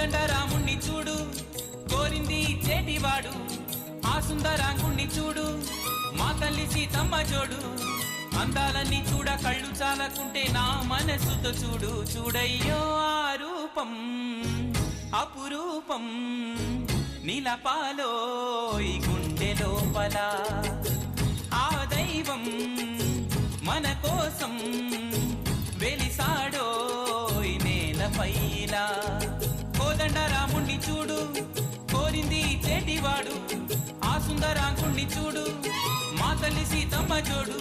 కోదండ రాముణ్ణి చూడు కోరింది చేటివాడు ఆ సుందరాంగుణ్ణి చూడు మా తల్లి సీతమ్మ జోడు అందాలన్నీ చూడ కళ్ళు చాలకుంటే నా మనసుతో చూడు చూడయ్యో ఆ రూపం అపురూపం నిలపాలో ఈ గుండె లోపల ఆ దైవం మన కోసం వెలిసాడో ఈ నేలపైలా కోదండ రాముణ్ణి చూడు కోరింది చేటివాడు ఆ సుందరాంగుణ్ణి చూడు మా తల్లి సీతమ్మ జోడు